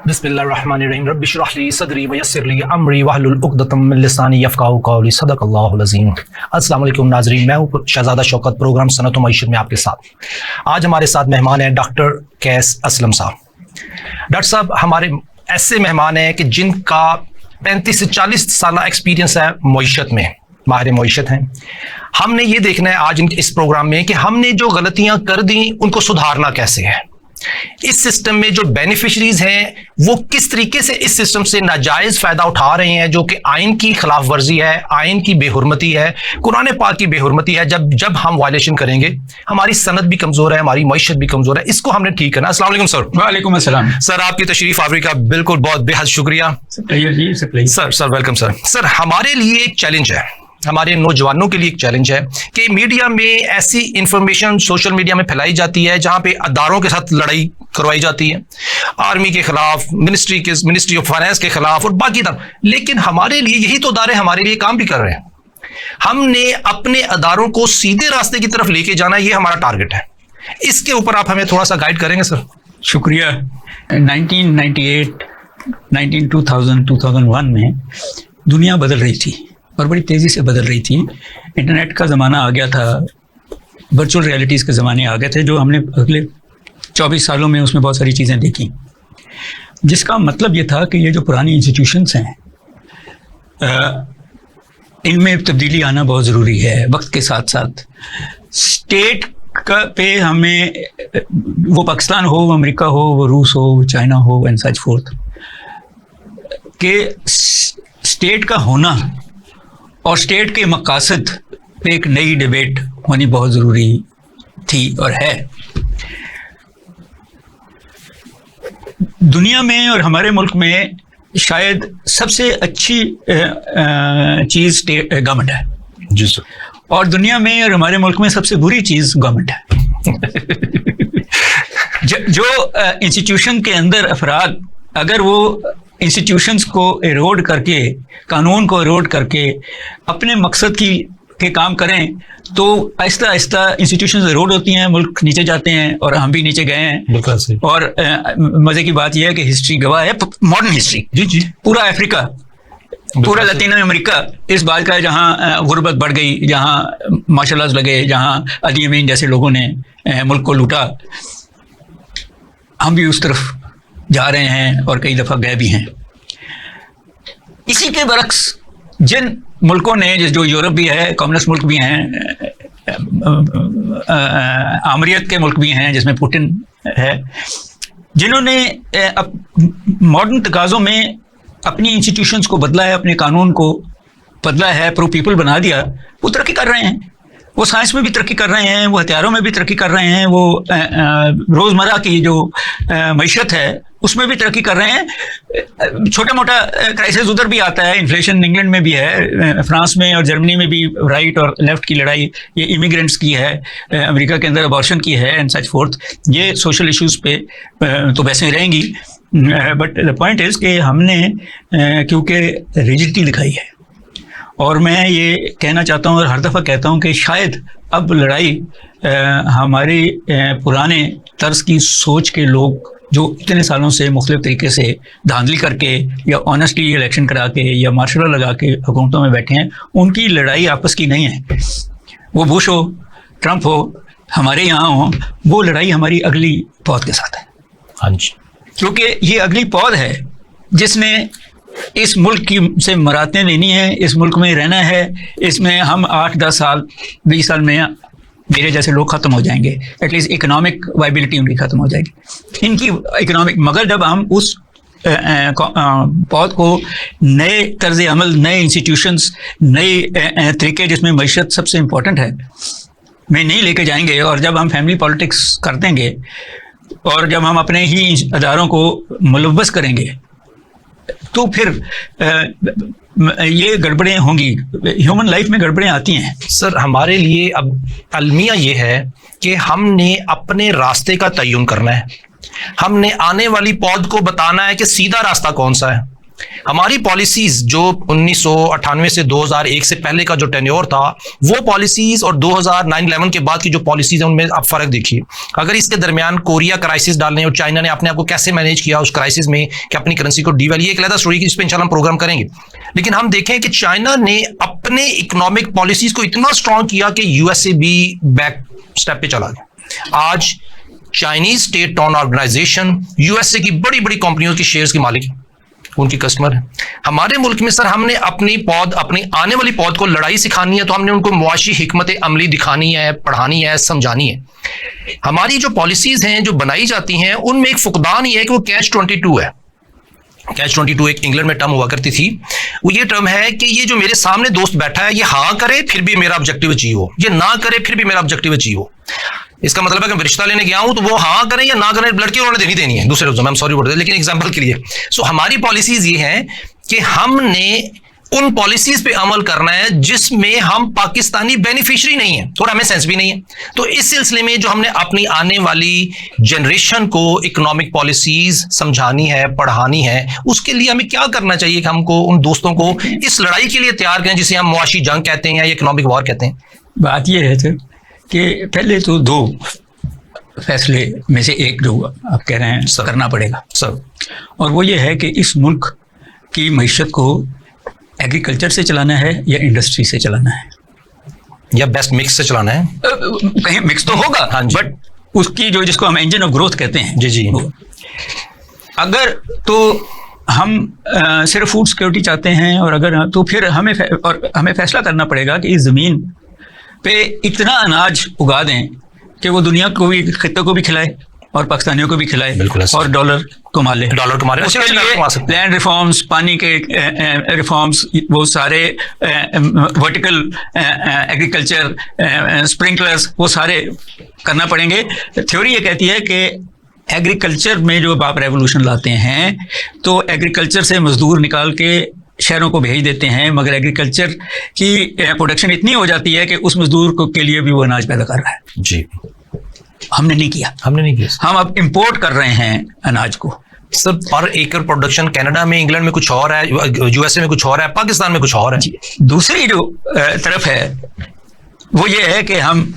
बिस्मिल्लाहिर्रहमानिर्रहीम रब्बि इश्रह ली सदरी व यस्सिर ली अमरी वहलुल उक़दतम मिन लिसानी यफ़क़हू क़ौली सदक़ल्लाहुल अज़ीम। अस्सलाम वालेकुम नाज़रीन, मैं हूँ शहज़ादा शौकत, प्रोग्राम सनत व मईशत में आपके साथ। आज हमारे साथ मेहमान हैं डॉक्टर कैस असलम साहब। डॉक्टर साहब हमारे ऐसे मेहमान हैं कि जिनका 35 से 40 साल एक्सपीरियंस है मईशत में, माहिर मईशत हैं। हमने ये देखना है आज इस प्रोग्राम में कि हमने जो गलतियाँ कर दी उनको सुधारना कैसे है। इस सिस्टम में जो बेनिफिशरीज हैं वो किस तरीके से इस सिस्टम से नाजायज फायदा उठा रहे हैं, जो कि आइन की खिलाफ वर्जी है, आइन की बेहुरमती है, कुरान पाक की बेहुरमती है। जब हम वायलेशन करेंगे हमारी सनद भी कमजोर है, हमारी मईशत भी कमजोर है, इसको हमने ठीक करना। अस्सलाम वालेकुम सर। वालेकुम अस्सलाम सर, आपकी तशरीफ आवरी का बिल्कुल बहुत बेहद शुक्रिया सर वेलकम सर। सर, हमारे लिए एक चैलेंज है, हमारे नौजवानों के लिए एक चैलेंज है कि मीडिया में ऐसी इंफॉर्मेशन सोशल मीडिया में फैलाई जाती है जहां पे अदारों के साथ लड़ाई करवाई जाती है, आर्मी के खिलाफ, मिनिस्ट्री ऑफ फाइनेंस के खिलाफ और बाकी तरह। लेकिन हमारे लिए यही तो अदारे हमारे लिए काम भी कर रहे हैं। हमने अपने अदारों को सीधे रास्ते की तरफ लेके जाना, ये हमारा टारगेट है। इसके ऊपर आप हमें थोड़ा सा गाइड करेंगे सर? शुक्रिया। 1998, 2001 में दुनिया बदल रही थी और बड़ी तेज़ी से बदल रही थी। इंटरनेट का ज़माना आ गया था, वर्चुअल रियलिटीज़ के ज़माने आ गए थे, जो हमने अगले 24 सालों में उसमें बहुत सारी चीज़ें देखी, जिसका मतलब ये था कि ये जो पुरानी इंस्टीट्यूशंस हैं इनमें तब्दीली आना बहुत ज़रूरी है। वक्त के साथ साथ स्टेट पे हमें, वो पाकिस्तान हो, वो अमेरिका हो, वो रूस हो, वो चाइना हो एंड सच फोर्थ, के स्टेट का होना और स्टेट के मकासद पे एक नई डिबेट होनी बहुत ज़रूरी थी और है। दुनिया में और हमारे मुल्क में शायद सबसे अच्छी चीज़ स्टेट गवर्नमेंट है जी सर, और दुनिया में और हमारे मुल्क में सबसे बुरी चीज़ गवर्नमेंट है। जो इंस्टीट्यूशन के अंदर अफराद अगर वो इंस्टीट्यूशंस को एरोड करके, कानून को एरोड करके अपने मकसद के काम करें, तो आहिस्ता आहिस्ता इंस्टीट्यूशंस एरोड होती हैं, मुल्क नीचे जाते हैं और हम भी नीचे गए हैं। और मज़े की बात यह है कि हिस्ट्री गवाह है, मॉडर्न हिस्ट्री, जी पूरा अफ्रीका, पूरा लतीन अमेरिका इस बात का, जहाँ गुर्बत बढ़ गई, जहाँ मार्शल आर्ट्स लगे, जहाँ अली अमीन जैसे लोगों ने मुल्क को लूटा, हम भी उस तरफ जा रहे हैं और कई दफ़ा गए भी हैं। इसी के बरक्स जिन मुल्कों ने, जो यूरोप भी है, कम्युनिस्ट मुल्क भी हैं, आमरीत के मुल्क भी हैं जिसमें पुतिन है, जिन्होंने मॉडर्न तकाज़ों में अपनी इंस्टीट्यूशंस को बदला है, अपने कानून को बदला है, प्रो पीपल बना दिया, वो तरक्की कर रहे हैं। वो साइंस में भी तरक्की कर रहे हैं, वो हथियारों में भी तरक्की कर रहे हैं, वो रोज़मर्रा की जो मईशत है उसमें भी तरक्की कर रहे हैं। छोटा मोटा क्राइसिस उधर भी आता है, इन्फ्लेशन इंग्लैंड में भी है, फ्रांस में और जर्मनी में भी राइट और लेफ्ट की लड़ाई, ये इमिग्रेंट्स की है, अमेरिका के अंदर अबॉर्शन की है एंड सच फोर्थ। ये सोशल इश्यूज़ पे तो वैसे ही रहेंगी, बट द पॉइंट इज़ कि हमने क्योंकि रिजिडिटी दिखाई है, और मैं ये कहना चाहता हूँ और हर दफ़ा कहता हूँ कि शायद अब लड़ाई हमारे पुराने तर्ज की सोच के लोग जो इतने सालों से मुख्तलिफ तरीके से धांधली करके या ऑनेस्टली इलेक्शन करा के या मार्शल लॉ लगा के हुकूमतों में बैठे हैं, उनकी लड़ाई आपस की नहीं है। वो बुश हो, ट्रंप हो, हमारे यहाँ हो, वो लड़ाई हमारी अगली पौध के साथ है। हाँ जी, क्योंकि ये अगली पौध है जिसने इस मुल्क की से मरातें लेनी है, इस मुल्क में रहना है, इसमें हम 8-10 साल 20 साल में मेरे जैसे लोग ख़त्म हो जाएंगे, एटलीस्ट इकोनॉमिक वाइबिलिटी उनकी ख़त्म हो जाएगी, इनकी इकोनॉमिक। मगर जब हम उस पौध को नए तर्ज अमल, नए इंस्टीट्यूशंस, नए तरीके जिसमें मईशत सबसे इम्पोर्टेंट है में नहीं लेके जाएंगे, और जब हम फैमिली पॉलिटिक्स कर देंगे और जब हम अपने ही अदारों को मुलव्वस करेंगे, तो फिर ये गड़बड़ें होंगी। ह्यूमन लाइफ में गड़बड़ें आती हैं सर। हमारे लिए अब अलमिया ये है कि हमने अपने रास्ते का तयन करना है, हमने आने वाली पौध को बताना है कि सीधा रास्ता कौन सा है। हमारी पॉलिसीज जो 1998 से 2001 से पहले का जो टेन्योर था, वो पॉलिसीज और 2009-11 के बाद की जो पॉलिसीज है उनमें आप फर्क देखिए। अगर इसके दरमियान कोरिया क्राइसिस डालने और चाइना ने अपने आप को कैसे मैनेज किया उस क्राइसिस में कि अपनी करेंसी को डीवैल्यू, एक अलग स्टोरी की, इस पर इंशाल्लाह हम प्रोग्राम करेंगे। लेकिन हम देखें कि चाइना ने अपने इकोनॉमिक पॉलिसीज को इतना स्ट्रांग किया कि यूएसए भी बैक स्टेप पे चला गया। आज Chinese state own organization USA की बड़ी बड़ी कंपनियों की शेयर्स की मालिक, उनकी कस्टमर है। हमारे मुल्क में सर हमने अपनी आने वाली पौध को लड़ाई सिखानी है, तो हमने उनको मुआशी हिकमत अमली दिखानी है, पढ़ानी है, समझानी है। हमारी जो पॉलिसीज हैं जो बनाई जाती हैं उनमें एक फुकदान ही है कि वो कैच-22 है। कैच-22 एक इंग्लैंड में टर्म हुआ करती थी। वो ये टर्म है कि ये जो मेरे सामने दोस्त बैठा है, ये हाँ करे फिर भी मेरा ऑब्जेक्टिव अचीव हो, ये ना करे फिर भी मेरा ऑब्जेक्टिव अचीव हो। इसका मतलब है कि मैं रिश्ता लेने गया हूं तो वो हाँ करें या ना करें, लड़की उन्होंने देनी है दूसरे लफ्ज़ों में, सॉरी बोल रहे, लेकिन एग्जांपल के लिए। सो हमारी पॉलिसीज ये हैं कि हमने उन पॉलिसीज पे अमल करना है जिसमें हम पाकिस्तानी बेनिफिशियरी नहीं है और हमें सेंस भी नहीं है। तो इस सिलसिले में जो हमने अपनी आने वाली जनरेशन को इकोनॉमिक पॉलिसीज समझानी है, पढ़ानी है, उसके लिए हमें क्या करना चाहिए कि हमको उन दोस्तों को इस लड़ाई के लिए तैयार करें जिसे हम मुआशी जंग कहते हैं या इकोनॉमिक वॉर कहते हैं। बात यह है सर कि पहले तो दो फैसले में से एक जो आप कह रहे हैं करना पड़ेगा सर, और वो ये है कि इस मुल्क की मईशत को एग्रीकल्चर से चलाना है या इंडस्ट्री से चलाना है, या बेस्ट मिक्स से चलाना है। कहीं मिक्स तो होगा, हाँ जी, बट उसकी जो जिसको हम इंजन ऑफ ग्रोथ कहते हैं, जी जी, अगर तो हम सिर्फ फूड सिक्योरिटी चाहते हैं और अगर तो फिर हमें फैसला करना पड़ेगा कि इस ज़मीन पे इतना अनाज उगा दें कि वो दुनिया को भी, खित्ते को भी खिलाए और पाकिस्तानियों को भी खिलाए और डॉलर कमा ले। उसके लिए लैंड रिफॉर्म्स, पानी के रिफॉर्म्स, वो सारे वर्टिकल एग्रीकल्चर, स्प्रिंकलर्स, वो सारे करना पड़ेंगे। थ्योरी ये कहती है कि एग्रीकल्चर में जो आप रेवोल्यूशन लाते हैं तो एग्रीकल्चर से मजदूर निकाल के शहरों को भेज देते हैं, मगर एग्रीकल्चर की प्रोडक्शन इतनी हो जाती है कि उस मजदूर को के लिए भी वो अनाज पैदा कर रहा है। जी, हमने नहीं किया। हम अब इंपोर्ट कर रहे हैं अनाज को। सर पर एकड़ प्रोडक्शन कनाडा में, इंग्लैंड में कुछ और है, यूएसए में कुछ और है, पाकिस्तान में कुछ और है। दूसरी जो तरफ है वो ये है कि हम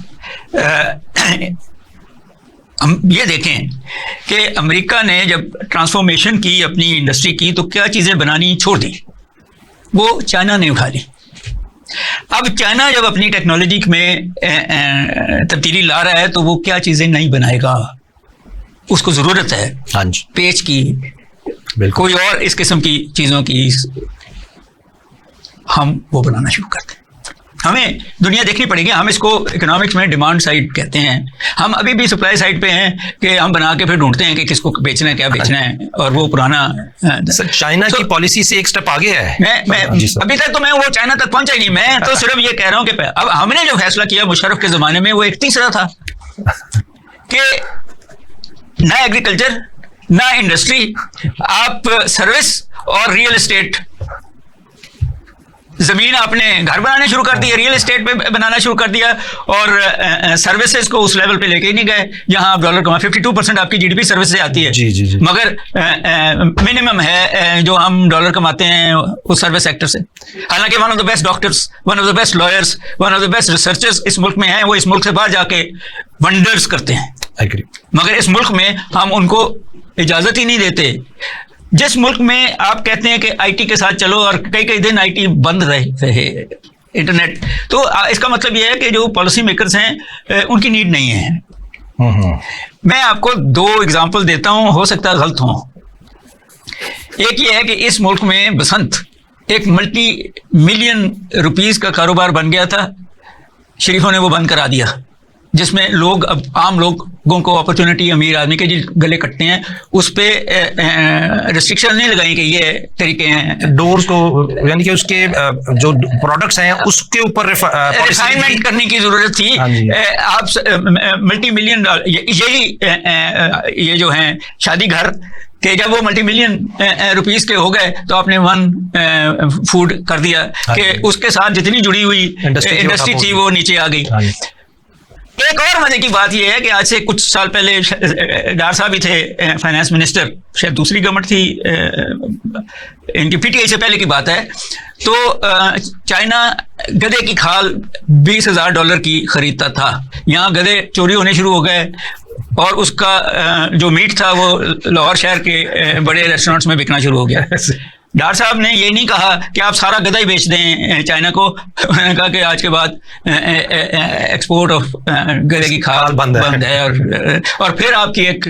ये देखें कि अमेरिका ने जब ट्रांसफॉर्मेशन की अपनी इंडस्ट्री की तो क्या चीज़ें बनानी छोड़ दी, वो चाइना ने उठा ली। अब चाइना जब अपनी टेक्नोलॉजी में तब्दीली ला रहा है तो वो क्या चीज़ें नहीं बनाएगा, उसको ज़रूरत है हाँ जी, पेच की, कोई और इस किस्म की चीज़ों की, हम वो बनाना शुरू करते हैं। हमें दुनिया देखनी पड़ेगी। हम इसको इकोनॉमिक्स में डिमांड साइड कहते हैं। हम अभी भी सप्लाई साइड पे हैं कि हम बना के फिर ढूंढते हैं कि किसको बेचना है, क्या बेचना है, और वो पुराना। सर चाइना की पॉलिसी से एक स्टेप आगे है। मैं अभी तक तो मैं वो चाइना तक पहुंचा ही नहीं। मैं तो सिर्फ ये कह रहा हूँ कि अब हमने जो फैसला किया मुशर्रफ के ज़माने में, वो एक तीसरा था कि ना एग्रीकल्चर ना इंडस्ट्री, आप सर्विस और रियल एस्टेट। ज़मीन आपने घर बनाने शुरू कर दिया, रियल एस्टेट पे बनाना शुरू कर दिया, और सर्विसेज को उस लेवल पे लेके ही नहीं गए जहां आप डॉलर कमा। 52% आपकी जीडीपी सर्विस से आती है। जी जी जी। मगर मिनिमम है जो हम डॉलर कमाते हैं उस सर्विस सेक्टर से। हालांकि one of the best doctors, one of the best lawyers, one of the best researchers इस मुल्क में हैं, वो इस मुल्क से बाहर जाके वंडर्स करते हैं। मगर इस मुल्क में हम उनको इजाज़त ही नहीं देते। जिस मुल्क में आप कहते हैं कि आईटी के साथ चलो और कई कई दिन आईटी बंद रहे इंटरनेट, तो इसका मतलब यह है कि जो पॉलिसी मेकर्स हैं उनकी नीड नहीं है। मैं आपको दो एग्जांपल देता हूं, हो सकता है गलत हों। एक ये है कि इस मुल्क में बसंत एक मल्टी मिलियन रुपीस का कारोबार बन गया था, शरीफों ने वो बंद करा दिया, जिसमें लोग, अब आम लोगों को अपॉर्चुनिटी, अमीर आदमी के जो गले कटते हैं, उस पर रिस्ट्रिक्शन नहीं लगाई कि ये तरीके हैं। डोर्स को, यानी कि उसके जो प्रोडक्ट्स हैं उसके ऊपर रिफाइनमेंट करने की जरूरत थी। आप मल्टी मिलियन, यही ये जो हैं शादी घर कि जब वो मल्टी मिलियन रुपीस के हो गए तो आपने वन फूड कर दिया कि उसके साथ जितनी जुड़ी हुई इंडस्ट्री थी वो नीचे आ गई। एक और मजे की बात यह है कि आज से कुछ साल पहले डार साहब भी थे फाइनेंस मिनिस्टर, शायद दूसरी गवर्नमेंट थी इनकी, पीटीआई से पहले की बात है, तो चाइना गधे की खाल $20,000 की खरीदता था। यहाँ गधे चोरी होने शुरू हो गए और उसका जो मीट था वो लाहौर शहर के बड़े रेस्टोरेंट्स में बिकना शुरू हो गया। डार साहब ने ये नहीं कहा कि आप सारा गधा ही बेच दें चाइना को, उन्होंने कहा कि आज के बाद एक्सपोर्ट ऑफ गधे की खाल बंद है और फिर आपकी एक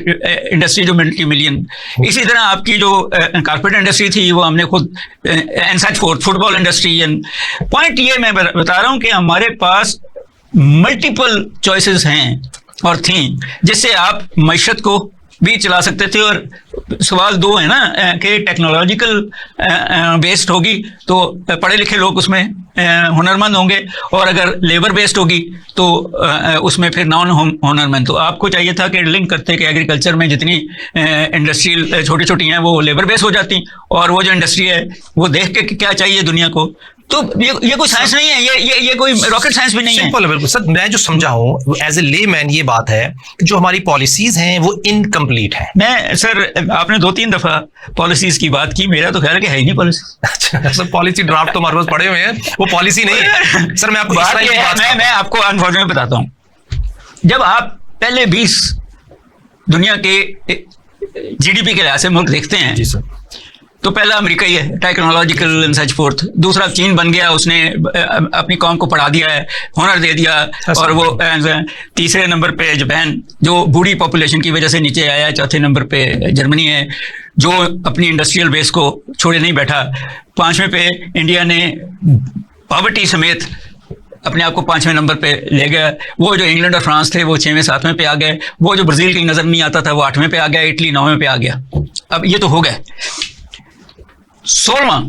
इंडस्ट्री जो मल्टी मिलियन, इसी तरह आपकी जो कारपेट इंडस्ट्री थी वो हमने खुद and such fourth football industry. And point ये मैं बता रहा हूँ कि हमारे पास मल्टीपल चॉइसेस हैं और थी जिससे आप मईशत को भी चला सकते थे। और सवाल दो है ना कि टेक्नोलॉजिकल बेस्ड होगी तो पढ़े लिखे लोग उसमें हुनरमंद होंगे, और अगर लेबर बेस्ड होगी तो उसमें फिर नॉन हुनरमंद। तो आपको चाहिए था कि लिंक करते कि एग्रीकल्चर में जितनी इंडस्ट्रियल छोटी छोटी हैं वो लेबर बेस्ड हो जाती, और वो जो इंडस्ट्री है वो देख के क्या चाहिए दुनिया को। तो ये कोई साइंस नहीं है, ये कोई रॉकेट साइंस भी नहीं है। सिंपल है बिल्कुल सर। मैं जो समझा हूँ एज ए लेमैन ये बात है कि जो हमारी पॉलिसीज हैं वो इनकम्प्लीट है। मैं सर, आपने 2-3 दफा पॉलिसीज की बात की, मेरा तो ख्याल है कि है ही नहीं पॉलिसी। अच्छा सर, पॉलिसी ड्राफ्ट तो हमारे पास पड़े हुए हैं, वो पॉलिसी नहीं है सर। मैं आपको मैं आपको अनफॉर्चुनेट बताता हूँ, जब आप पहले 20 दुनिया के जीडीपी के लिहाज से मुल्क देखते हैं जी सर, तो पहला अमेरिका ही है, टेक्नोलॉजिकल एंड सच फोर्थ। दूसरा चीन बन गया, उसने अपनी कौम को पढ़ा दिया है, हुनर दे दिया। और वो तीसरे नंबर पे जापान जो बूढ़ी पॉपुलेशन की वजह से नीचे आया है। चौथे नंबर पे जर्मनी है जो अपनी इंडस्ट्रियल बेस को छोड़े नहीं बैठा। 5वें पे इंडिया ने पॉवर्टी समेत अपने आप को 5वें नंबर पे ले गया। वो जो इंग्लैंड और फ्रांस थे वो 6वें 7वें पे आ गए। वो जो ब्राजील की नज़र नहीं आता था वो 8वें पे आ गया। इटली 9वें पे आ गया। अब ये तो हो गए। 16वां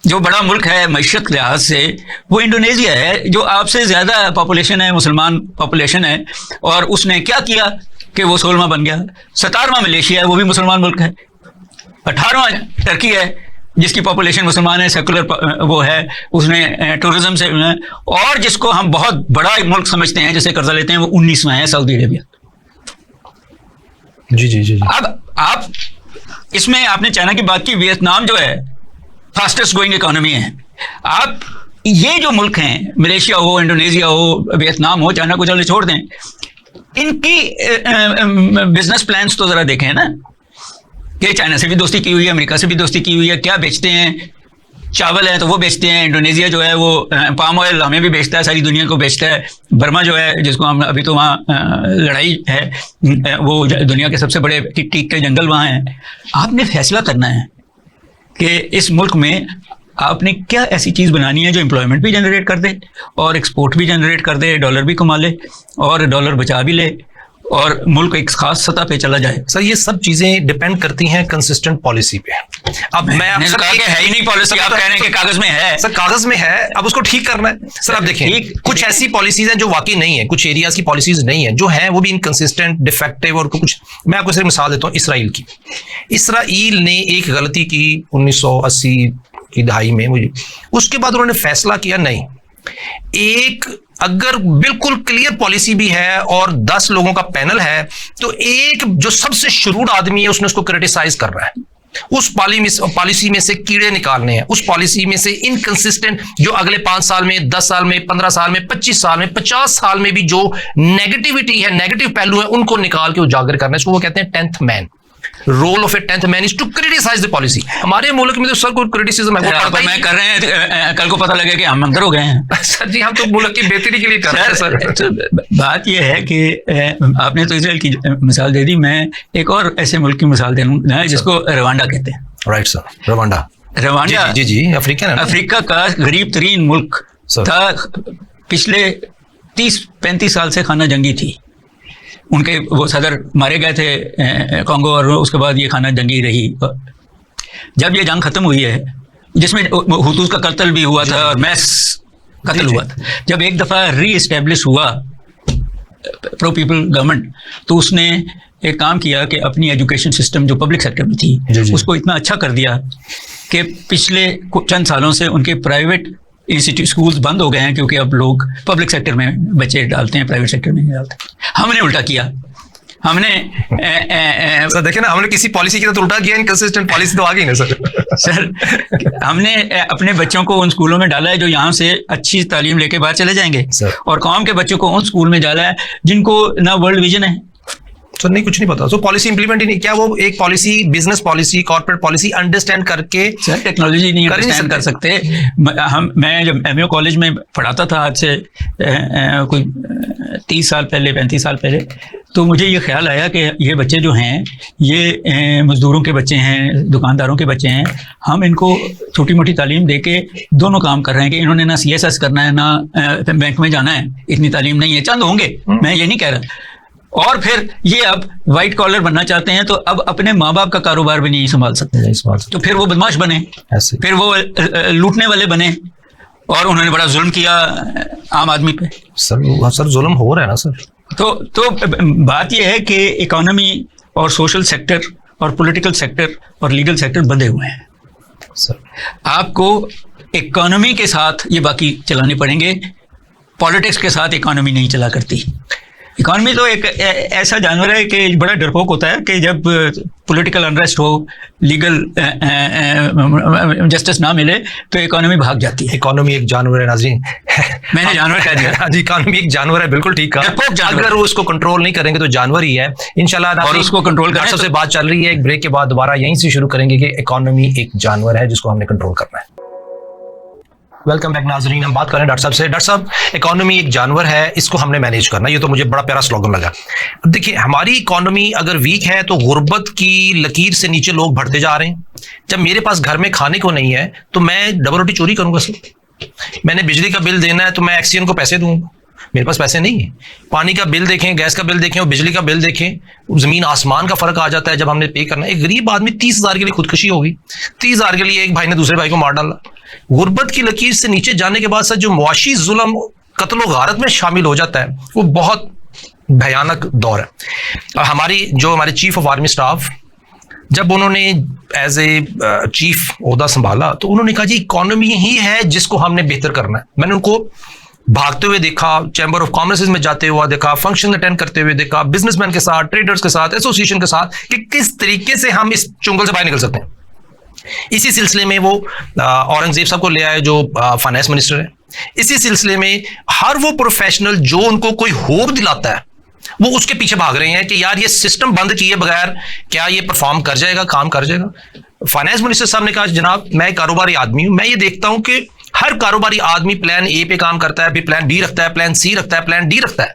जो बड़ा मुल्क है मईशत के लिहाज से वो इंडोनेशिया है, जो आपसे ज़्यादा पॉपुलेशन है, मुसलमान पॉपुलेशन है, और उसने क्या किया कि वो 16वां बन गया। 17वां मलेशिया है, वो भी मुसलमान मुल्क है। 18वां टर्की है जिसकी पॉपुलेशन मुसलमान है, सेकुलर वो है, उसने टूरिज्म से, और जिसको हम बहुत बड़ा मुल्क समझते हैं जैसे कर्जा लेते हैं वो 19वां है, सऊदी अरेबिया। जी जी जी। अब आप इसमें आपने चाइना की बात की, वियतनाम जो है फास्टेस्ट ग्रोइंग इकोनॉमी है। आप ये जो मुल्क हैं, मलेशिया हो, इंडोनेशिया हो, वियतनाम हो, चाइना को चलने छोड़ दें, इनकी बिजनेस प्लान्स तो जरा देखें ना कि चाइना से भी दोस्ती की हुई है, अमेरिका से भी दोस्ती की हुई है। क्या बेचते हैं? चावल है तो वो बेचते हैं। इंडोनेशिया जो है वो पाम ऑयल हमें भी बेचता है, सारी दुनिया को बेचता है। बर्मा जो है जिसको हम अभी तो वहाँ लड़ाई है, वो दुनिया के सबसे बड़े टीक के जंगल वहाँ हैं। आपने फैसला करना है कि इस मुल्क में आपने क्या ऐसी चीज़ बनानी है जो एम्प्लॉयमेंट भी जनरेट कर दे और एक्सपोर्ट भी जनरेट कर दे, डॉलर भी कमा ले और डॉलर बचा भी ले और मुल्क एक खास सतह पे चला जाए। सर ये सब चीजें डिपेंड करती हैं कंसिस्टेंट पॉलिसी पे। अब मैं आपसे कहा कि है ही नहीं पॉलिसी, आप कह रहे हैं कि कागज में है। सर कागज में है, अब उसको ठीक करना है। सर आप देखें कुछ ऐसी पॉलिसीज हैं जो वाकई नहीं है, कुछ एरियाज की पॉलिसीज नहीं है, जो है वो भी इनकंसिस्टेंट, डिफेक्टिव। और कुछ मैं आपको सिर्फ मिसाल देता हूँ इसराइल की। इसराइल ने एक गलती की 1980 की दहाई में, मुझे उसके बाद उन्होंने फैसला किया नहीं, एक अगर बिल्कुल क्लियर पॉलिसी भी है और 10 लोगों का पैनल है तो एक जो सबसे शुरूड़ आदमी है उसने उसको क्रिटिसाइज कर रहा है। उस पॉलिसी में से कीड़े निकालने हैं, उस पॉलिसी में से इनकंसिस्टेंट जो अगले 5 साल में, 10 साल में, 15 साल में, 25 साल में, 50 साल में भी जो नेगेटिविटी है, नेगेटिव पहलू है, उनको निकाल के उजागर करना है। इसको वो कहते हैं 10th man. Role of a 10th man is to criticize the policy. हमारे मुल्क में तो सर कोई क्रिटिसिज्म है वो मैं कर रहे हैं, कल को पता लगे कि हम अंदर हो गए हैं। सर जी हम तो मुल्क की बेहतरी के लिए कर रहे हैं सर। तो बात यह है कि आपने तो इसराइल की मिसाल दे दी, मैं एक और ऐसे मुल्क की मिसाल दे दूं जिसको रवांडा कहते हैं। राइट सर, रवांडा जी जी अफ्रीका का गरीब तरीन मुल्क था। पिछले 30-35 साल से खाना जंगी थी। उनके वो सदर मारे गए थे कॉन्गो और उसके बाद ये खाना जंगी रही। जब ये जंग खत्म हुई है जिसमें हुतूस का कत्ल भी हुआ था और मैस कत्ल हुआ था, जब एक दफ़ा री एस्टेब्लिश हुआ प्रो पीपल गवर्नमेंट, तो उसने एक काम किया कि अपनी एजुकेशन सिस्टम जो पब्लिक सेक्टर में थी उसको इतना अच्छा कर दिया कि पिछले चंद सालों से उनके प्राइवेट इंस्टीट्यूट स्कूल्स बंद हो गए हैं क्योंकि अब लोग पब्लिक सेक्टर में बच्चे डालते हैं, प्राइवेट सेक्टर में नहीं डालते। हमने उल्टा किया, हमने सर देखिए ना, हमने किसी पॉलिसी की तो उल्टा किया, इनकंसिस्टेंट पॉलिसी तो आ गई ना सर। सर हमने अपने बच्चों को उन स्कूलों में डाला है जो यहाँ से अच्छी तालीम लेके बाहर चले जाएंगे, और कौम के बच्चों को उन स्कूल में डाला है जिनको ना वर्ल्ड विजन है। सर नहीं, कुछ नहीं पता। सो पॉलिसी इंप्लीमेंट ही नहीं, क्या वो एक policy, business policy, corporate policy understand करके? सर टेक्नोलॉजी नहीं अंडरस्टैंड कर सकते। मैं जब एमयू कॉलेज में पढ़ाता था आज से कोई 30 साल पहले, 35 साल पहले, तो मुझे ये ख्याल आया कि ये बच्चे जो हैं ये मजदूरों के बच्चे हैं, दुकानदारों के बच्चे हैं, हम इनको छोटी मोटी तालीम दे के दोनों काम कर रहे हैं कि इन्होंने ना CSS करना है ना बैंक में जाना है, इतनी तालीम नहीं है, चंद होंगे, मैं ये नहीं कह रहा। और फिर ये अब वाइट कॉलर बनना चाहते हैं, तो अब अपने माँ बाप का कारोबार भी नहीं संभाल सकते, तो फिर वो बदमाश बने, फिर वो लूटने वाले बने, और उन्होंने बड़ा जुल्म किया आम आदमी पे। सर जुल्म हो रहा है ना सर। तो बात यह है कि इकोनॉमी और सोशल सेक्टर और पॉलिटिकल सेक्टर और लीगल सेक्टर बंधे हुए हैं सर। आपको इकोनॉमी के साथ ये बाकी चलाने पड़ेंगे, पॉलिटिक्स के साथ इकोनॉमी नहीं चला करती। इकॉनमी तो एक ऐसा जानवर है कि बड़ा डरपोक होता है कि जब पॉलिटिकल अनरेस्ट हो, लीगल जस्टिस ना मिले, तो इकोनॉमी भाग जाती है। इकोनॉमी एक जानवर है नाज़रीन। मैंने जानवर कह दिया। जी, इकोनॉमी एक जानवर है, बिल्कुल ठीक कहा। अगर वो उसको कंट्रोल नहीं करेंगे तो जानवर ही है इंशाल्लाह। और उसको कंट्रोल करने सबसे बात चल रही है, एक ब्रेक के बाद दोबारा यहीं से शुरू करेंगे कि इकोनॉमी एक जानवर है जिसको हमने कंट्रोल करना है। वेलकम बैक नाजरीन। हम बात करें डॉक्टर साहब से। डॉक्टर साहब, इकोनॉमी एक जानवर है, इसको हमने मैनेज करना, ये तो मुझे बड़ा प्यारा स्लोगन लगा। अब देखिए, हमारी इकोनॉमी अगर वीक है तो गुर्बत की लकीर से नीचे लोग बढ़ते जा रहे हैं। जब मेरे पास घर में खाने को नहीं है तो मैं डबल रोटी चोरी करूंगा सर। मैंने बिजली का बिल देना है तो मैं एक्सीएन को पैसे दूंगा, मेरे पास पैसे नहीं है। पानी का बिल देखें, गैस का बिल देखें और बिजली का बिल देखें, जमीन आसमान का फर्क आ जाता है जब हमने पे करना है। एक गरीब आदमी 30,000 के लिए खुदकुशी होगी, 30,000 के लिए एक भाई ने दूसरे भाई को मार डाला। गुर्बत की लकीर से नीचे जाने के बाद सर जो मुआशी जुल्म, कत्ल गारत में शामिल हो जाता है, वो बहुत भयानक दौर है। और हमारे चीफ ऑफ आर्मी स्टाफ, जब उन्होंने एज ए चीफ ओहदा संभाला तो उन्होंने कहा जी इकोनॉमी ही है जिसको हमने बेहतर करना है। मैंने उनको भागते हुए देखा, चैम्बर ऑफ कॉमर्स में जाते हुआ देखा, फंक्शन अटेंड करते हुए देखा, बिजनेसमैन के साथ, ट्रेडर्स के साथ, एसोसिएशन के साथ, कि किस तरीके से हम इस चुंगल से बाहर निकल सकते हैं। इसी सिलसिले में वो औरंगजेब साहब को ले आए जो फाइनेंस मिनिस्टर है। इसी सिलसिले में हर वो प्रोफेशनल जो उनको कोई होप दिलाता है वो उसके पीछे भाग रहे हैं कि यार ये सिस्टम बंद किए बगैर क्या ये परफॉर्म कर जाएगा, काम कर जाएगा। फाइनेंस मिनिस्टर साहब ने कहा जनाब मैं एक कारोबारी आदमी हूं, मैं ये देखता हूं कि हर कारोबारी आदमी प्लान ए पे काम करता है, फिर प्लान बी रखता है, प्लान सी रखता है, प्लान डी रखता है।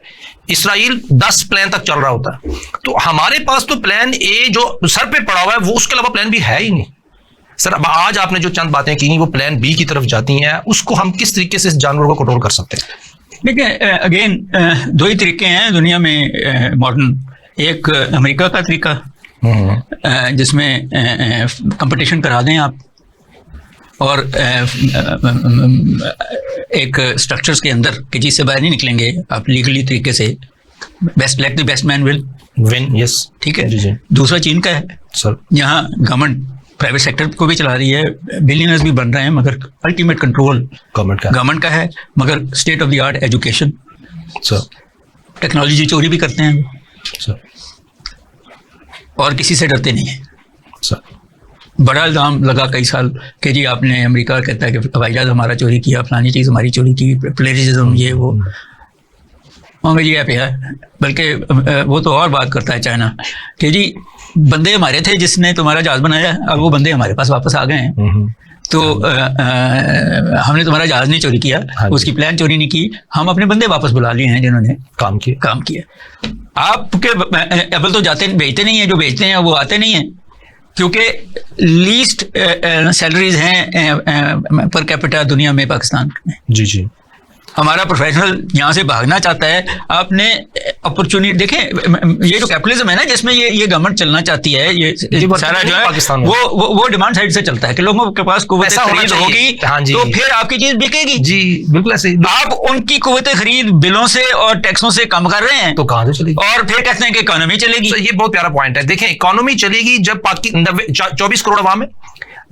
इसराइल 10 प्लान तक चल रहा होता है, तो हमारे पास तो प्लान ए जो सर पे पड़ा हुआ है वो, उसके अलावा प्लान बी है ही नहीं। सर अब आज आपने जो चंद बातें की वो प्लान बी की तरफ जाती हैं, उसको हम किस तरीके से इस जानवर को कंट्रोल कर सकते हैं? देखिए, अगेन दो ही तरीके हैं दुनिया में मॉडर्न। एक अमेरिका का तरीका जिसमें कंपटीशन करा दें आप, और एक स्ट्रक्चर्स के अंदर कि जिससे बाहर नहीं निकलेंगे आप लीगली तरीके से, best let the best man will win. Yes, ठीक है। जी। दूसरा चीन का है सर, यहाँ गवर्नमेंट प्राइवेट सेक्टर को भी चला रही है, बिलियनर्स भी बन रहे हैं, मगर अल्टीमेट कंट्रोल गवर्नमेंट का है। मगर state of the art education, technology चोरी भी करते हैं सर, और किसी से डरते नहीं है सर। बड़ा इल्जाम लगा कई साल कि जी आपने, अमेरिका कहता है कि हवाई जहाज हमारा चोरी किया, फलानी चीज़ हमारी चोरी की, प्लेजरिज्म, ये वो। होंगे जी आप है, बल्कि वो तो और बात करता है चाइना कि जी बंदे हमारे थे जिसने तुम्हारा जहाज बनाया, अब वो बंदे हमारे पास वापस आ गए हैं, तो हमने तुम्हारा जहाज नहीं चोरी किया, उसकी प्लान चोरी नहीं की, हम अपने बंदे वापस बुला लिए हैं जिन्होंने काम किया। आपके एप्पल तो जाते भेजते नहीं है, जो भेजते हैं वो आते नहीं है, क्योंकि लीस्ट सैलरीज हैं पर कैपिटा दुनिया में पाकिस्तान में। जी। हमारा प्रोफेशनल यहाँ से भागना चाहता है, आपने अपॉर्चुनिटी देखें, ये जो कैपिटलिज्म है ना जिसमें ये गवर्नमेंट चलना चाहती है, ये सारा जो है पाकिस्तान वो डिमांड साइड से चलता है कि लोगों के पास कुव्वत खरीद होगी तो फिर आपकी चीज बिकेगी। जी बिल्कुल ऐसे। आप उनकी कुव्वत खरीद बिलों से और टैक्सों से कम कर रहे हैं तो कहाँ से चलेगी, और फिर कहते हैं कि इकोनॉमी चलेगी। तो ये बहुत प्यारा पॉइंट है। देखें, इकोनॉमी चलेगी जब 24 करोड़ अवाम है,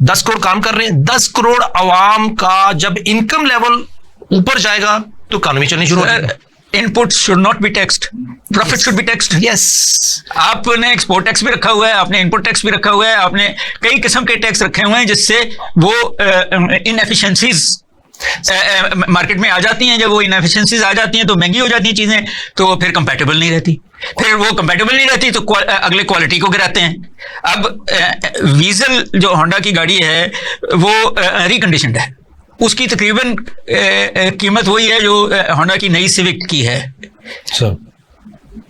10 करोड़ काम कर रहे हैं, 10 करोड़ अवाम का जब इनकम लेवल ऊपर जाएगा तो इकोनॉमी चलनी शुरू हो जाएगी। Input should not be taxed, profit should be taxed. Yes, आपने एक्सपोर्ट टैक्स भी रखा हुआ है, आपने इनपुट टैक्स भी रखा हुआ है, आपने कई किस्म के टैक्स रखे हुए हैं जिससे वो इनएफिशिएंसीज मार्केट में आ जाती हैं। जब वो इनएफिशिएंसीज आ जाती हैं तो महंगी हो जाती हैं चीजें, तो फिर कंपैटिबल नहीं रहती, फिर वो कंपैटिबल नहीं रहती तो अगले क्वालिटी को गिराते हैं। अब वीजल जो होंडा की गाड़ी है वो रिकंडीशनड है, उसकी तकरीबन कीमत वही है जो होंडा की नई सिविक की है।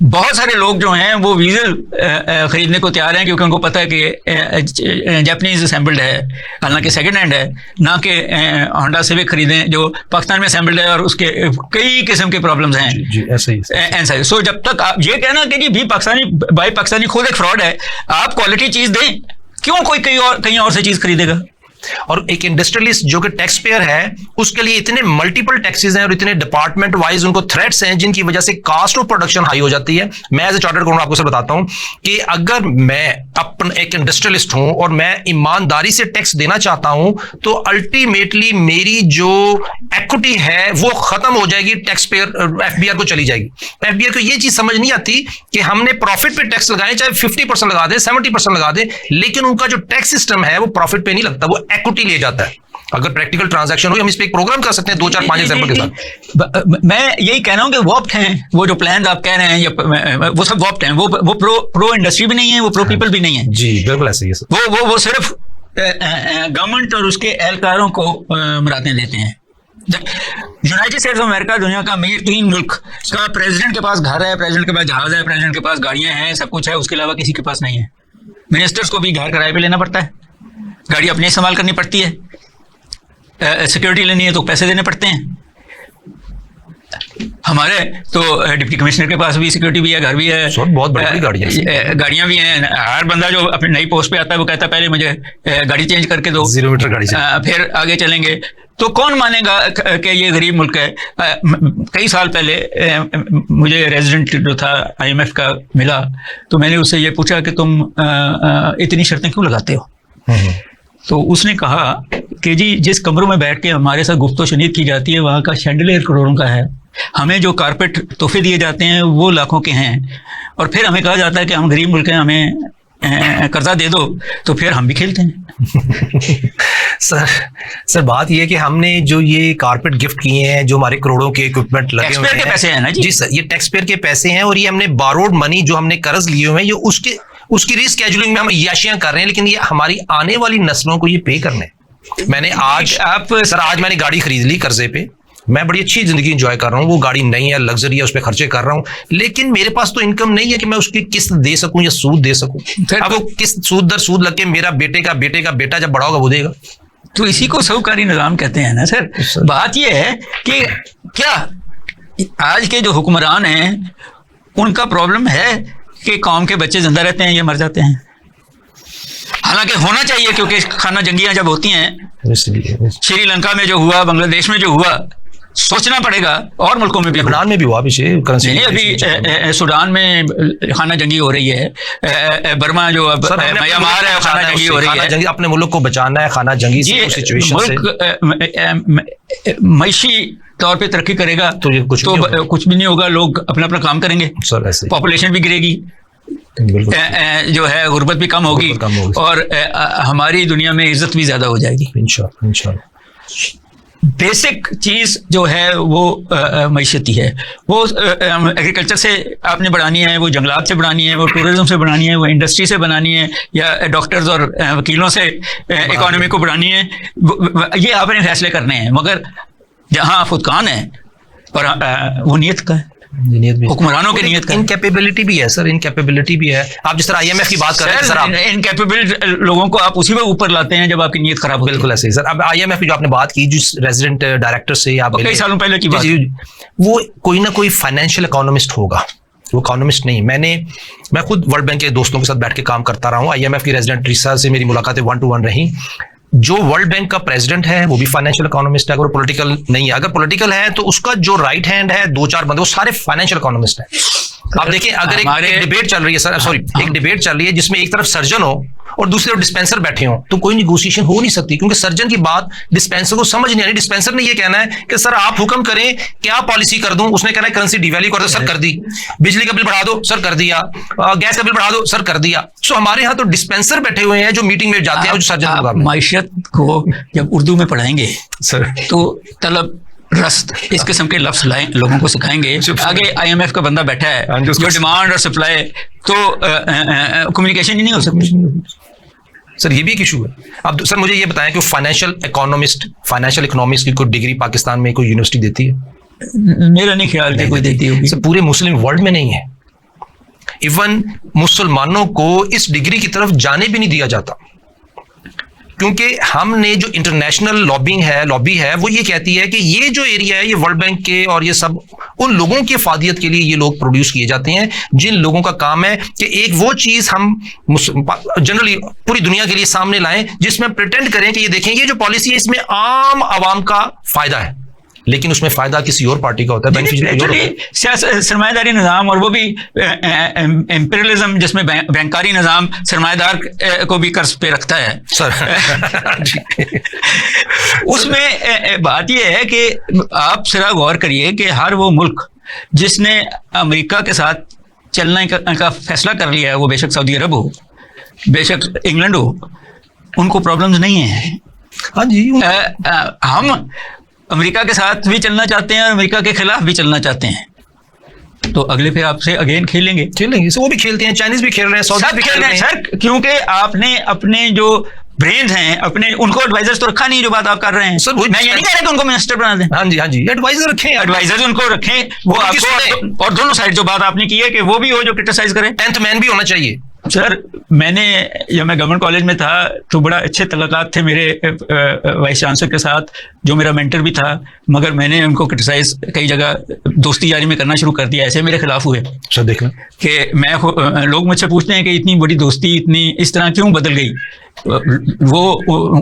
बहुत सारे लोग जो हैं वो वीजल खरीदने को तैयार हैं क्योंकि उनको पता है कि जापानीज असेंबल्ड है, हालांकि सेकंड हैंड है, ना कि होंडा सिविक खरीदें जो पाकिस्तान में असेंबल्ड है और उसके कई किस्म के प्रॉब्लम्स हैं। जी ऐसे ही। सो जब तक आप ये कहना कि जी भी पाकिस्तानी भाई पाकिस्तानी खुद एक फ्रॉड है, आप क्वालिटी चीज दें, क्यों कोई कहीं और से चीज खरीदेगा। और एक इंडस्ट्रियलिस्ट जो कि टैक्स पेयर है उसके लिए इतने मल्टीपल टैक्सेस हैं और इतने डिपार्टमेंट वाइज उनको थ्रेट्स हैं जिनकी वजह से कास्ट ऑफ प्रोडक्शन हाई हो जाती है। मैं एज ए चार्टर्ड अकाउंटेंट आपको सर बताता हूं कि अगर मैं अपन एक इंडस्ट्रियलिस्ट हूं और मैं ईमानदारी से टैक्स देना चाहता हूं तो अल्टीमेटली मेरी जो इक्विटी है वो खत्म हो जाएगी, टैक्स पेयर एफबीआर को चली जाएगी। एफबीआर को ये चीज समझ नहीं आती कि हमने प्रॉफिट पे टैक्स लगाए, चाहे 50% लगा दे, 70% लगा दे, लेकिन उनका जो टैक्स सिस्टम है वो प्रॉफिट पे नहीं लगता, वो इक्विटी ले जाता है। अगर प्रैक्टिकल ट्रांजैक्शन हो, हम इस पे एक प्रोग्राम कर सकते हैं 2 4 5 एग्जांपल के साथ। मैं यही कह रहा हूं कि वॉप्ट हैं वो जो प्लान आप कह रहे हैं, या वो सब वॉप्ट हैं, वो प्रो इंडस्ट्री भी नहीं है, वो प्रो पीपल भी नहीं है। जी बिल्कुल ऐसे ही है। वो सिर्फ गवर्नमेंट और उसके एहलकारों को मुरादें देते हैं। यूनाइटेड स्टेट्स ऑफ अमेरिका दुनिया का अमीर 3 मुल्क का प्रेसिडेंट के पास घर है, प्रेसिडेंट के पास जहाज है, प्रेसिडेंट के पास गाड़ियां हैं, सब कुछ है, उसके अलावा किसी के पास नहीं है। मिनिस्टर्स को भी घर किराए पे लेना पड़ता है, गाड़ी अपने इस्तेमाल करनी पड़ती है, सिक्योरिटी लेनी है तो पैसे देने पड़ते हैं। हमारे तो डिप्टी कमिश्नर के पास भी सिक्योरिटी भी है, घर भी है, बहुत बड़ी गाड़ियां भी हैं। हर बंदा जो अपनी नई पोस्ट पे आता है वो कहता है पहले मुझे गाड़ी चेंज करके दो, 0 मीटर गाड़ी से फिर आगे चलेंगे। तो कौन मानेगा कि ये गरीब मुल्क है। कई साल पहले मुझे रेजिडेंट जो था IMF का मिला, तो मैंने उससे ये पूछा कि तुम इतनी शर्तें क्यों लगाते हो। तो उसने कहा कि जी जिस कमरों में बैठ के हमारे साथ गुफ्तो शनीद की जाती है वहाँ का शैंडलियर करोड़ों का है, हमें जो कारपेट तोहफे दिए जाते हैं वो लाखों के हैं, और फिर हमें कहा जाता है कि हम गरीब मुल्क हैं, हमें कर्जा दे दो, तो फिर हम भी खेलते हैं। सर बात ये है कि हमने जो ये कारपेट गिफ्ट किए हैं, जो हमारे करोड़ों के इक्विपमेंट लगे हुए हैं, के पैसे हैं ना जी सर, ये टैक्स पेयर के पैसे हैं और ये हमने बारोड मनी जो हमने कर्ज लिए हुए हैं, ये उसकी रिस्केजुलिंग में हम याशियां कर रहे हैं, लेकिन ये हमारी आने वाली नस्लों को ये पे करने। मैंने आज मैंने गाड़ी खरीद ली कर्जे पे, मैं बड़ी अच्छी जिंदगी एंजॉय कर रहा हूँ, वो गाड़ी नई है, लग्जरी है, उस पर खर्चे कर रहा हूँ, लेकिन मेरे पास तो इनकम नहीं है कि मैं उसकी किस्त दे सकूं या सूद दे सकूं। अब वो किस्त सूद दर सूद लग के मेरा बेटे का बेटा जब बड़ा होगा वो देगा। तो इसी को साहूकारी निजाम कहते हैं ना सर। बात ये है कि क्या आज के जो हुक्मरान हैं उनका प्रॉब्लम है कि कौम के बच्चे जिंदा रहते हैं, ये मर जाते हैं। हालांकि होना चाहिए क्योंकि खाना जंगियां जब होती हैं, श्रीलंका में जो हुआ, बांग्लादेश में जो हुआ, सोचना पड़ेगा, और मुल्कों में भी, लेबनान में भी हुआ पीछे, अभी सूडान में खाना जंगी हो रही है, बर्मा जो अब म्यांमार है खाना जंगी हो रही है। अपने मुल्क को बचाना है खाना जंगी सिचुएशन से। मईशी तौर पे तरक्की करेगा तो कुछ भी नहीं होगा, लोग अपना अपना काम करेंगे, पॉपुलेशन भी गिरेगी, जो है गुर्बत भी कम होगी, और हमारी दुनिया में इज्जत भी ज्यादा हो जाएगी इंशाल्लाह। बेसिक चीज जो है वो मईशती है, वो एग्रीकल्चर से आपने बढ़ानी है, वो जंगलात से बढ़ानी है, वो टूरिज्म से बढ़ानी है, वो इंडस्ट्री से बनानी है, या डॉक्टर्स और वकीलों से इकोनॉमी को बढ़ानी है, ये आपने फैसले करने हैं। मगर जहाँ फुदकान है और वो नीयत का है। नियत भी, हुक्मरानों की नियत का इनकैपेबिलिटी भी है सर, इनकैपेबिलिटी भी है। आप जिस तरह IMF की बात कर रहे हैं सर, इनकैपेबल लोगों को आप उसी में ऊपर लाते हैं जब आपकी नियत खराब होती है। बिल्कुल ऐसे ही सर। अब IMF की जो आपने बात की, जिस रेजिडेंट डायरेक्टर से आप कई सालों पहले की बात, वो कोई ना कोई फाइनेंशियल इकोनॉमिस्ट होगा, वो इकोनॉमिस्ट नहीं। मैं खुद वर्ल्ड बैंक के दोस्तों के साथ बैठ के काम करता रहा हूँ। IMF की रेजिडेंट रिसर्च से मेरी मुलाकातें 1-to-1 रही। जो वर्ल्ड बैंक का प्रेसिडेंट है वो भी फाइनेंशियल इकोनॉमिस्ट है, अगर पॉलिटिकल नहीं है। अगर पॉलिटिकल है तो उसका जो राइट हैंड है, 2-4 बंदे, वो सारे फाइनेंशियल इकोनॉमिस्ट हैं। आप देखिए, अगर एक डिबेट चल रही है सर, सॉरी, एक डिबेट चल रही है जिसमें एक तरफ सर्जन हो और दूसरी तरफ डिस्पेंसर बैठे हो, तो कोई नेगोशिएशन हो नहीं सकती, क्योंकि सर्जन की बात डिस्पेंसर को समझ नहीं आ रही। डिस्पेंसर ने ये कहना है कि सर आप हुक्म करें, क्या पॉलिसी कर दूं। उसने कहना है करेंसी डिवैल्यू कर दो, सर कर दी। बिजली का बिल बढ़ा दो, सर कर दिया। गैस का बिल बढ़ा दो, सर कर दिया। सो हमारे यहाँ तो डिस्पेंसर बैठे हुए हैं जो मीटिंग में जाते हैं, जो सर्जन माइशत को जब उर्दू में पढ़ाएंगे सर, तो तलब, रस्त, इस किस्म के लफ्ज लाएं, लोगों को सिखाएंगे। आगे IMF का बंदा बैठा है जो डिमांड और सप्लाई, तो कम्युनिकेशन ही नहीं हो सकती सर। ये भी एक इशू है। अब सर मुझे ये बताएं कि फाइनेंशियल इकोनॉमिक्स की कोई डिग्री पाकिस्तान में कोई यूनिवर्सिटी देती है? मेरा नहीं ख्याल कि कोई देती होगी सर। पूरे मुस्लिम वर्ल्ड में नहीं है। इवन मुसलमानों को इस डिग्री की तरफ जाने भी नहीं दिया जाता, क्योंकि हमने जो इंटरनेशनल लॉबी है वो ये कहती है कि ये जो एरिया है, ये वर्ल्ड बैंक के और ये सब उन लोगों की अफादियत के लिए ये लोग प्रोड्यूस किए जाते हैं, जिन लोगों का काम है कि एक वो चीज हम जनरली पूरी दुनिया के लिए सामने लाएं जिसमें प्रिटेंड करें कि ये देखें, ये जो पॉलिसी है इसमें आम आवाम का फायदा है, लेकिन उसमें फायदा किसी और पार्टी का होता है। सरमायादारी निज़ाम, और वो भी एम्पिरियलिज्म, जिसमें बैंकारी निज़ाम सरमायादार को भी कर्ज पे रखता है सर। उसमें बात यह है कि आप जरा गौर करिए कि हर वो मुल्क जिसने अमेरिका के साथ चलने का फैसला कर लिया है, वो बेशक सऊदी अरब हो, बेशक इंग्लैंड हो, उनको प्रॉब्लम्स नहीं है। हाँ जी, हम अमेरिका के साथ भी चलना चाहते हैं और अमेरिका के खिलाफ भी चलना चाहते हैं, तो अगले फिर आपसे अगेन खेलेंगे। सो वो भी खेलते हैं, चाइनीज भी खेल रहे हैं, सऊदी भी खेल रहे हैं सर, क्योंकि आपने अपने जो ब्रेन्स हैं, अपने उनको एडवाइजर्स तो रखा नहीं, जो बात आप कर रहे हैं सर। मैं ये नहीं कह रहा कि उनको मिनिस्टर बना दें। हाँ जी, एडवाइजर रखें, एडवाइजर्स उनको रखें, वो आपको, और दोनों साइड जो बात आपने की है कि वो भी हो जो क्रिटिसाइज करें। 10th मैन भी होना चाहिए सर। जब मैं गवर्नमेंट कॉलेज में था तो बड़ा अच्छे तल्लुकात थे मेरे वाइस चांसलर के साथ, जो मेरा मेंटर भी था, मगर मैंने उनको क्रिटिसाइज कई जगह दोस्ती यारी में करना शुरू कर दिया। ऐसे मेरे खिलाफ हुए सर। देखना कि लोग मुझसे पूछते हैं कि इतनी बड़ी दोस्ती इतनी इस तरह क्यों बदल गई। वो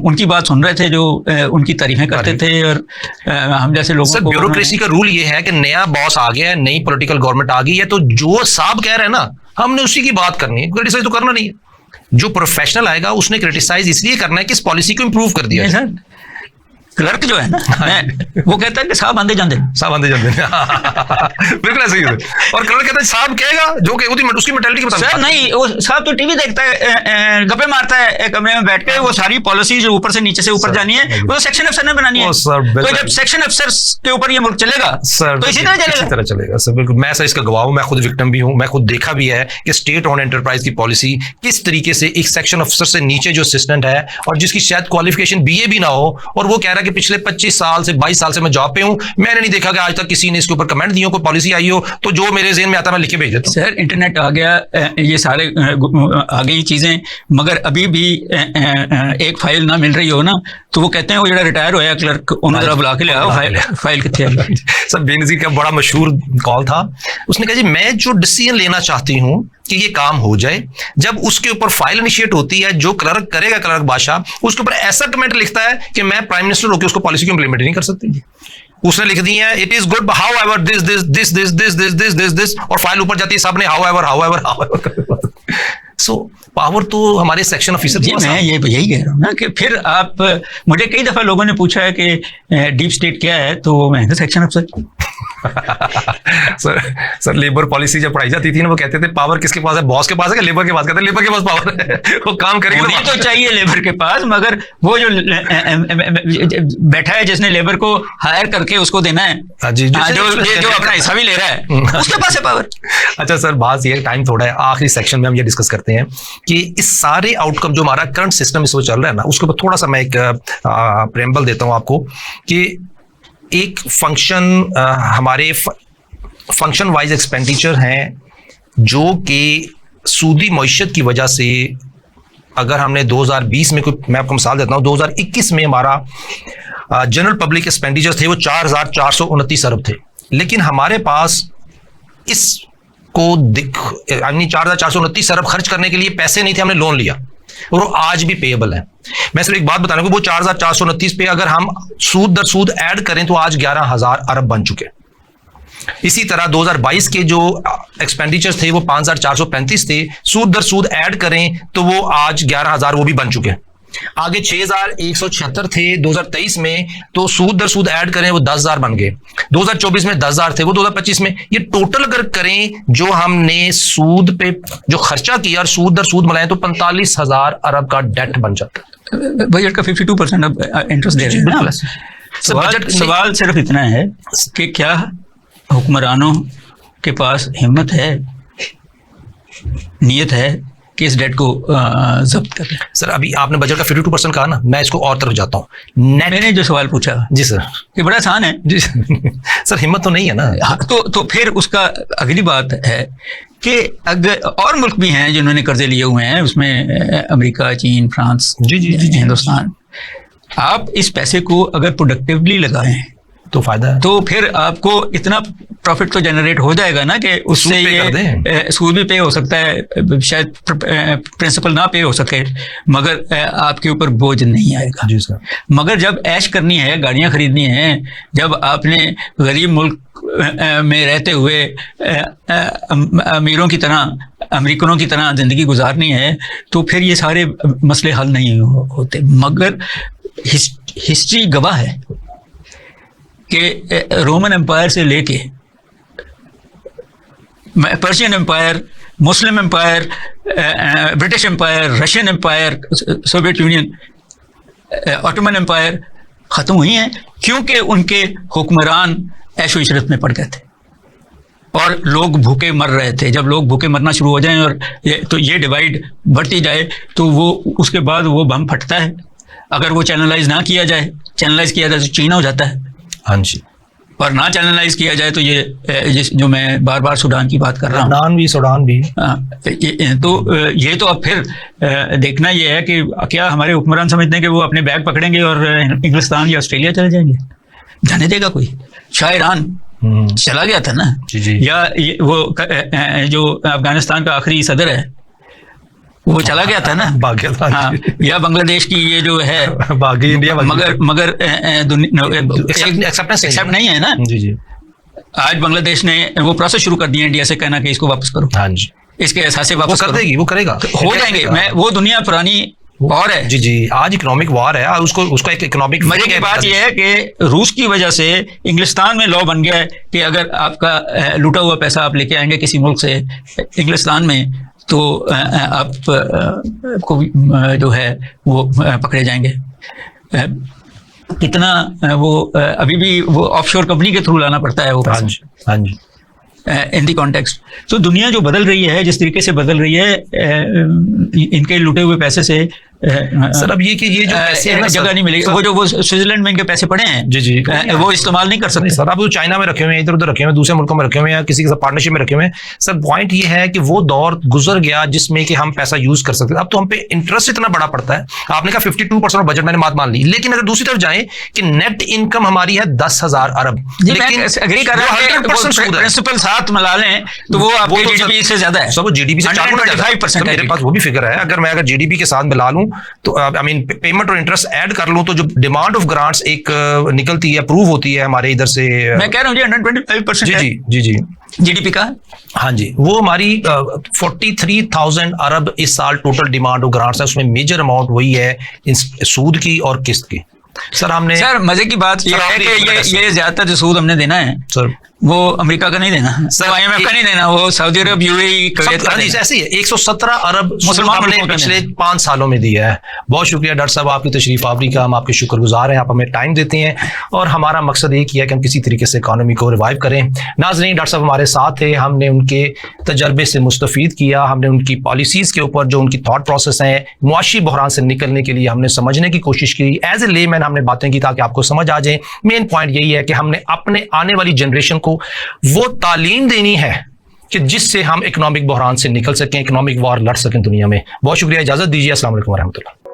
उनकी बात सुन रहे थे जो उनकी तारीफें करते थे, और हम जैसे लोगों सर, ब्यूरोक्रेसी का रूल ये है कि नया बॉस आ गया है, नई पॉलिटिकल गवर्नमेंट आ गई है, तो जो साहब कह रहे हैं ना, हमने उसी की बात करनी है, क्रिटिसाइज तो करना नहीं है। जो प्रोफेशनल आएगा उसने क्रिटिसाइज इसलिए करना है कि इस पॉलिसी को इंप्रूव कर दिया सर। क्लर्क जो है ना, वो कहता है कि साहब आंदे जाते बिल्कुल ऐसे ही है। और क्लर्क कहता है साहब कहेगा, जो कि उसकी मेंटालिटी बता सर नहीं, वो साहब तो टीवी देखता है, गप्पे मारता है एक कमरे में बैठ के, वो सारी पॉलिसी जो ऊपर से नीचे से ऊपर जानी है वो सेक्शन अफसर ने बनानी है। तो जब सेक्शन अफसर के ऊपर ये मुल्क चलेगा सर, तो इसी तरह चलेगा सर। बिल्कुल, मैं सर इसका गवाह हूं, मैं खुद विक्टिम भी हूं, मैं खुद देखा भी है कि स्टेट ओन एंटरप्राइज की पॉलिसी किस तरीके से एक सेक्शन अफसर से नीचे जो असिस्टेंट है और जिसकी शायद क्वालिफिकेशन BA भी ना हो, और वो कह रहा है कि पिछले 25 साल से 22 साल से मैं जॉब पे हूं, मैंने नहीं देखा कि आज तक किसी ने इसके ऊपर कमेंट दिए, कोई पॉलिसी आई हो, तो जो मेरे ज़हन में आता मैं लिख के भेज देता हूं। सर इंटरनेट आ गया, ये सारे आ गई चीजें, मगर अभी भी एक फाइल ना मिल रही हो ना, तो वो कहते हैं वो जो रिटायर होया क्लर्क, उन्होंने जरा बुला के ले आओ, फाइल कितने है। सर बेनज़ीर का बड़ा मशहूर कॉल था, उसने कहा जी मैं जो डिसीजन लेना चाहती हूँ कि ये काम हो जाए, जब उसके ऊपर फाइल इनिशिएट होती है, जो क्लर्क करेगा, क्लर्क बादशाह, उसके ऊपर ऐसा कमेंट लिखता है कि मैं प्राइम मिनिस्टर होकर उसको पॉलिसी को इंप्लीमेंट नहीं कर सकती। उसने लिख दी है it is good how ever this this this this this this this this this, और फाइल ऊपर जाती है सबने हाउ एवर। सो पावर तो हमारे सेक्शन ऑफिसर की। मैं यही कह रहा हूँ ना कि फिर आप, मुझे कई दफा लोगों ने पूछा है कि डीप स्टेट क्या है, तो मैं सेक्शन अफसर। सर लेबर पॉलिसी जब पढ़ाई जाती थी ना, वो कहते थे पावर किसके पास है, बॉस के पास है, लेबर के पास। कहते हैं लेबर के पास पावर है, वो काम करेगा तो चाहिए लेबर के पास, मगर वो जो बैठा है जिसने लेबर को हायर करके उसको देना है, जो अपना हिस्सा भी ले रहा है, उसके पास है पावर। अच्छा सर, बात ये टाइम थोड़ा है, आखिरी सेक्शन में हम ये डिस्कस करते हैं कि इस सारे आउटकम जो हमारा करंट सिस्टम इस वक्त चल रहा है ना, उसके ऊपर थोड़ा सा मैं एक प्रेम्बल देता हूं आपको कि एक फंक्शन हमारे फंक्शन वाइज एक्सपेंडिचर हैं जो कि सूदी मईशत की वजह से, अगर हमने 2020 में कोई, मैं आपको मिसाल देता हूँ, 2021 में हमारा जनरल पब्लिक एक्सपेंडिचर थे वो 4,429 अरब थे, लेकिन हमारे पास इसको 4,429 अरब खर्च करने के लिए पैसे नहीं थे, हमने लोन लिया और वो आज भी पेएबल है। मैं सिर्फ एक बात बता रहा हूँ, वो 4,429 पे अगर हम सूद दर सूद ऐड करें तो आज 11,000 अरब बन चुके। इसी तरह 2022 के जो एक्सपेंडिचर्स थे वो 5,435 थे, सूद दर सूद ऐड करें तो वो आज 11,000 वो भी बन चुके हैं। आगे 6,176 थे 2023 में, तो सूद दर सूद ऐड करें वो 10,000 बन गए। 2024 में 10,000 थे, वो 2025 में, ये टोटल अगर करें जो हमने सूद पे जो खर्चा किया और सूद दर सूद मिलाएं तो 45,000 अरब का डेट बन जाता है। बजट का 52% अब इंटरेस्ट दे रहे हैं ना। सवाल सिर्फ इतना है कि क्या हुक्मरानों के पास हिम्मत है, नीयत है कि इस डेट को जब्त करें। सर अभी आपने बजट का 52% कहा ना, मैं इसको और तरफ जाता हूँ। मैंने जो सवाल पूछा जी सर, ये बड़ा आसान है जी सर, हिम्मत तो नहीं है ना। तो फिर उसका अगली बात है कि अगर और मुल्क भी हैं जिन्होंने कर्जे लिए हुए हैं, उसमें अमेरिका, चीन, फ्रांस, जी जी जी हिंदुस्तान, आप इस पैसे को अगर प्रोडक्टिवली लगाएं तो फायदा है, तो फिर आपको इतना प्रॉफिट तो जनरेट हो जाएगा ना कि उससे ये सूद भी पे हो सकता है, शायद प्रिंसिपल ना पे हो सके, मगर आपके ऊपर बोझ नहीं आएगा। जी सर। मगर जब ऐश करनी है, गाड़ियां खरीदनी है, जब आपने गरीब मुल्क में रहते हुए अमीरों की तरह, अमेरिकनों की तरह ज़िंदगी गुजारनी है, तो फिर ये सारे मसले हल नहीं होते। मगर हिस्ट्री गवाह है कि रोमन एम्पायर से लेके Persian empire, Muslim empire, British empire, Russian empire, Soviet union, Ottoman empire ख़त्म हुई हैं क्योंकि उनके हुक्मरान ऐशो इशरत में पड़ गए थे और लोग भूखे मर रहे थे। जब लोग भूखे मरना शुरू हो जाएं और ये डिवाइड बढ़ती जाए तो वो उसके बाद वो बम फटता है। अगर वो चैनलाइज ना किया जाए, चैनलाइज किया जाए तो चीन हो जाता है। हाँ जी। और ना चैनलाइज किया जाए तो ये जो मैं बार बार सूडान की बात कर रहा हूँ, लबनान भी, सूडान भी, तो ये तो अब फिर देखना ये है कि क्या हमारे हुक्मरान समझते हैं कि वो अपने बैग पकड़ेंगे और इंग्लिस्तान या ऑस्ट्रेलिया चले जाएंगे? जाने देगा कोई? शाह ईरान चला गया था ना जी जी। या वो जो अफगानिस्तान का आखिरी सदर है वो चला गया था ना, भाग गया था। हाँ, या बांग्लादेश की ये जो है भाग गई इंडिया, मगर एक्सेप्ट नहीं है ना। जी जी। आज बांग्लादेश ने वो प्रोसेस शुरू कर दिया इंडिया से, कहना कि इसको वापस करो। हाँ जी। इसके एहसास से वापस कर देगी, वो करेगा, हो जाएंगे। मैं वो दुनिया पुरानी वॉर है। जी जी। आज इकोनॉमिक वॉर है, उसका एक इकोनॉमिक। मजे की बात यह है कि रूस की वजह से इंग्लिस्तान में लॉ बन गया है कि अगर आपका लूटा हुआ पैसा आप लेके आएंगे किसी मुल्क से इंग्लिस्तान में तो आप को जो है वो पकड़े जाएंगे। कितना वो अभी भी वो ऑफशोर कंपनी के थ्रू लाना पड़ता है वो पैसा। हाँ जी। इन दी कॉन्टेक्स्ट। तो दुनिया जो बदल रही है, जिस तरीके से बदल रही है, इनके लूटे हुए पैसे से सर अब ये कि ये जो पैसे है ना जगह नहीं मिलेगी। वो स्विट्जरलैंड में इनके पैसे पड़े हैं जी जी, वो इस्तेमाल नहीं कर सकते सर। अब वो चाइना में रखे हुए हैं, इधर उधर रखे हुए हैं, दूसरे मुल्कों में रखे हुए हैं, किसी के साथ पार्टनरशिप में रखे हुए हैं। सर पॉइंट ये है कि वो दौर गुजर गया जिसमें कि हम पैसा यूज कर सकते। अब तो हम पे इंटरेस्ट इतना बड़ा पड़ता है। आपने कहा 52% बजट, मैंने बात मान ली, लेकिन अगर दूसरी तरफ जाए कि नेट इनकम हमारी है 10,000 अरब, लेकिन एग्री कर रहा हूं प्रिंसिपल साथ मिला लें तो वो आपके जीडीपी से ज्यादा है। सब वो जीडीपी से 4.5% मेरे पास वो भी फिगर है। अगर जीडीपी के साथ मिला लूं तो आई मीन पेमेंट और इंटरेस्ट ऐड कर लूं तो जो डिमांड ऑफ ग्रांट्स एक निकलती है, अप्रूव होती है हमारे इधर से, मैं कह रहा हूं 125%। जी जी जी जीडीपी का। हाँ जी, वो हमारी 43,000 अरब इस साल टोटल डिमांड ऑफ ग्रांट्स है। उसमें मेजर अमाउंट वही है सूद की और किस्त की। सर मजे की बात ये है कि ये ज्यादातर जो सूद हमने देना है सर वो अमेरिका का नहीं देना, सर IMF का नहीं देना, वो सऊदी अरब, यूएई, कुवैत का देना। ऐसे ही है। 117 अरब मुसलमान ने पिछले 5 सालों में दिया है। बहुत शुक्रिया डॉक्टर साहब आपकी तशरीफ आवरी का, हम आपके शुक्रगुजार हैं। आप हमें टाइम देते हैं और हमारा मकसद एक ही है कि हम किसी तरीके से इकॉनमी को रिवाइव करें। नाज़रीन, डॉक्टर साहब हमारे साथ थे, हमने उनके तजर्बे से मुस्तफ़ीद किया, हमने उनकी पॉलिसीज़ के ऊपर जो उनकी थाट प्रोसेस हैं मुआशी बहरान से निकलने के लिए हमने समझने की कोशिश की। एज ए लेमैन हमने बातें की ताकि आपको समझ आ जाए। मेन पॉइंट यही है कि हमने अपने आने वाली जनरेशन को वो तालीम देनी है कि जिससे हम इकोनॉमिक बहरान से निकल सकें, इकोनॉमिक वार लड़ सकें दुनिया में। बहुत शुक्रिया, इजाजत दीजिए। अस्सलाम वालेकुम रहमतुल्लाह।